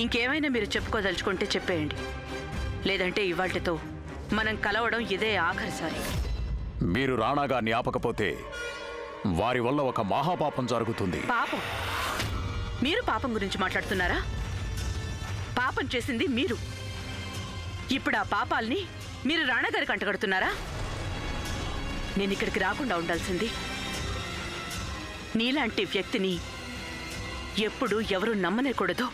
ఇంకేమైనా మీరు చెప్పుకోదలుచుకుంటే చెప్పేయండి, లేదంటే ఇవాళ్టితో మనం కలవడం ఇదే ఆఖరిసారి. మీరు రాణాగారిని ఆపకపోతే వారి వల్ల ఒక మహాపాపం జరుగుతుంది. పాపం? మీరు పాపం గురించి మాట్లాడుతున్నారా? పాపం చేసింది మీరు. ఇప్పుడు ఆ పాపాల్ని మీరు రాణాగారికి అంటగడుతున్నారా? నేను ఇక్కడికి రాకుండా ఉండాల్సింది. నీలాంటి వ్యక్తిని ఎప్పుడు ఎవరు నమ్మనేకూడదు.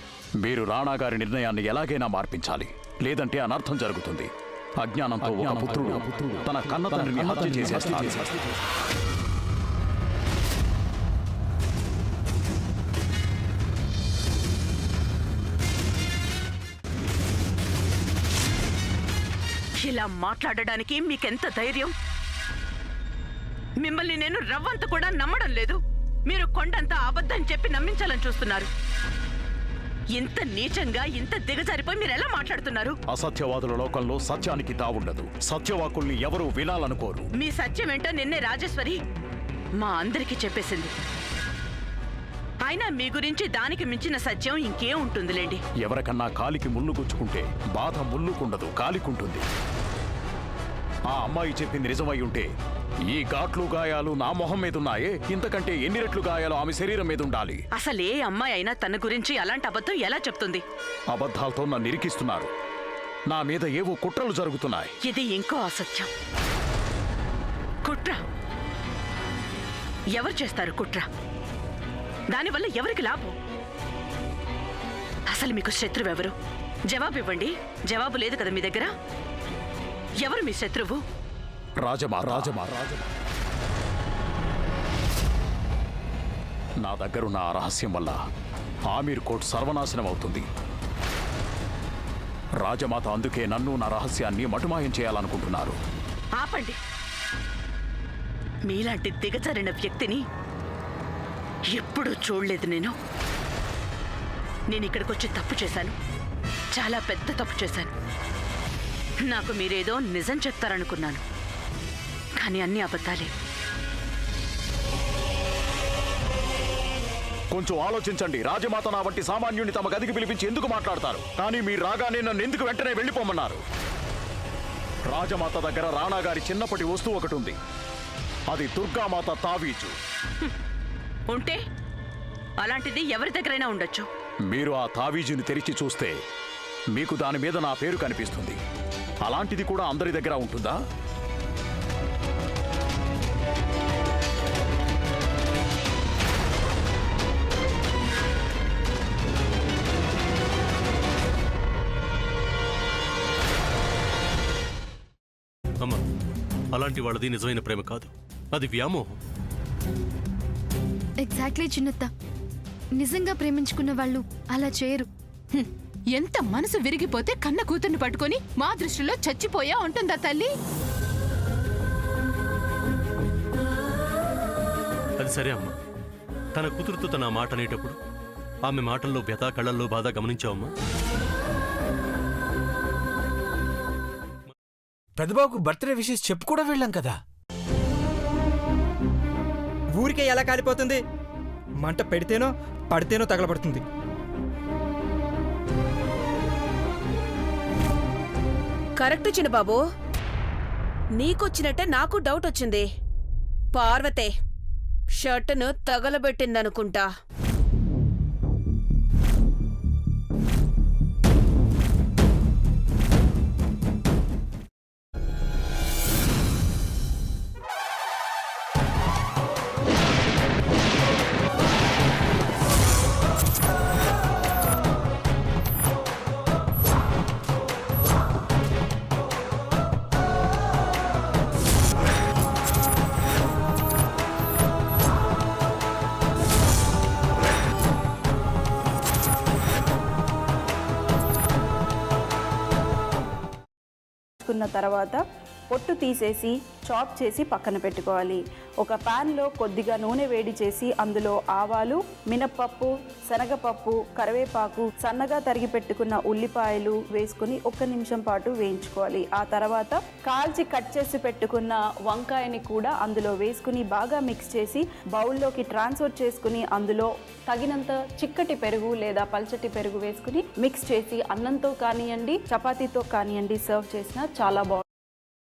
మీరు రాణాగారి నిర్ణయాన్ని ఎలాగైనా మార్పించాలి, లేదంటే అనర్థం జరుగుతుంది. అజ్ఞానంతో ఒక పుత్రుడు తన కన్న తండ్రిని హత్య చేసేస్తాడు. ఇలా మాట్లాడడానికి మీకెంత ధైర్యం? మిమ్మల్ని నేను రవ్వంత కూడా నమ్మడం లేదు. మీరు కొండంత అబద్ధం చెప్పి నమ్మించాలని చూస్తున్నారు. ఇంత నీచంగా, ఇంత దిగజారిపోయి మీరు ఎలా మాట్లాడుతున్నారు? అసత్యవాదుల లోకంలో సత్యానికి తావుండదు. సత్యవాకుల్ని ఎవరూ వినాలనుకోరు. మీ సత్యం ఏంటో నిన్నే రాజేశ్వరి మా అందరికీ చెప్పేసింది. అయినా మీ గురించి దానికి మించిన సత్యం ఇంకేం ఉంటుందిలేండి. ఎవరికన్నా కాలికి ముళ్ళు గుచ్చుకుంటే బాధ ముళ్ళుకుండదు, కాలికుంటుంది. ఆ అమ్మాయి చెప్పింది నిజమై ఉంటే ఈ ఘాట్లు గాయాలు నా మొహం మీదున్నాయే, ఇంతకంటే ఎన్ని రెట్లు గాయాలు ఆమె శరీరం మీద ఉండాలి. అసలే అమ్మాయి అయినా తన గురించి అలాంటి అబద్ధం ఎలా చెప్తుంది? అబద్ధాలతో నన్ను ఇరికిస్తున్నారు. నా మీద ఏవో కుట్రలు జరుగుతున్నాయి. ఇది ఇంకో అసత్యం. కుట్ర? ఎవరు చేస్తారు కుట్ర? దానివల్ల ఎవరికి లాభం? అసలు మీకు శత్రువు ఎవరు? జవాబు ఇవ్వండి. జవాబు లేదు కదా మీ దగ్గర. ఎవరు మీ శత్రువు? రాజమా. నా దగ్గరున్న ఆ రహస్యం వల్ల ఆమీర్ కోట్ సర్వనాశనం అవుతుంది. రాజమాత అందుకే నన్ను, నా రహస్యాన్ని మటుమాయం చేయాలనుకుంటున్నారు. ఆపండి. మీలాంటి దిగజారిన వ్యక్తిని ఎప్పుడూ చూడలేదు నేను. ఇక్కడికి వచ్చి తప్పు చేశాను, చాలా పెద్ద తప్పు చేశాను. నాకు మీరేదో నిజం చెప్తారనుకున్నాను, కానీ అన్ని అబద్ధాలే. కొంచెం ఆలోచించండి. రాజమాత నా వంటి సామాన్యుని తమ గదికి పిలిపించి ఎందుకు మాట్లాడతారు? కానీ మీరు రాగానే నన్ను ఎందుకు వెంటనే వెళ్ళిపోమన్నారు? రాజమాత దగ్గర రాణాగారి చిన్నప్పటి వస్తువు ఒకటి ఉంది. అది దుర్గామాత తావీజు. ఉంటే అలాంటిది ఎవరి దగ్గరైనా ఉండొచ్చు. మీరు ఆ తావీజుని తెరిచి చూస్తే మీకు దాని మీద నా పేరు కనిపిస్తుంది. అలాంటిది కూడా అందరి దగ్గర ఉంటుందా? అమ్మా, అలాంటి వాళ్ళది నిజమైన ప్రేమ కాదు, అది వ్యామోహం. ఎగ్జాక్ట్లీ చిన్నత్త. నిజంగా ప్రేమించుకున్న వాళ్ళు అలా చేయరు. ఎంత మనసు విరిగిపోతే కన్న కూతుర్ని పట్టుకొని మా దృష్టిలో చచ్చిపోయా ఉంటుందా తల్లి? అది సరే అమ్మా, తన కూతురుతో తన మాట అనేటప్పుడు ఆమె మాటల్లో వ్యథ, కళ్ళల్లో బాధ గమనించావమ్మా? పెద్దబాబుకు బర్త్డే విషెస్ చెప్పు కూడా వెళ్ళాం కదా. ఊరికే ఎలా కాలిపోతుంది? మంట పెడితేనో పడితేనో తగలబడుతుంది. కరెక్ట్ చిన్నబాబు, నీకొచ్చినట్టే నాకు డౌట్ వచ్చింది. పార్వతే షర్టును తగలబెట్టిందనుకుంటా. కున్న తర్వాత పొట్టు తీసేసి చాప్ చేసి పక్కన పెట్టుకోవాలి. ఒక ప్యాన్లో కొద్దిగా నూనె వేడి చేసి అందులో ఆవాలు, మినప్పప్పు, శనగపప్పు, కరివేపాకు, సన్నగా తరిగి పెట్టుకున్న ఉల్లిపాయలు వేసుకుని 1 నిమిషం పాటు వేయించుకోవాలి. ఆ తర్వాత కాల్చి కట్ చేసి పెట్టుకున్న వంకాయని కూడా అందులో వేసుకుని బాగా మిక్స్ చేసి బౌల్లోకి ట్రాన్స్ఫర్ చేసుకుని అందులో తగినంత చిక్కటి పెరుగు లేదా పల్చటి పెరుగు వేసుకుని మిక్స్ చేసి అన్నంతో కానివ్వండి, చపాతీతో కానివ్వండి సర్వ్ చేసినా చాలా బాగుంటుంది.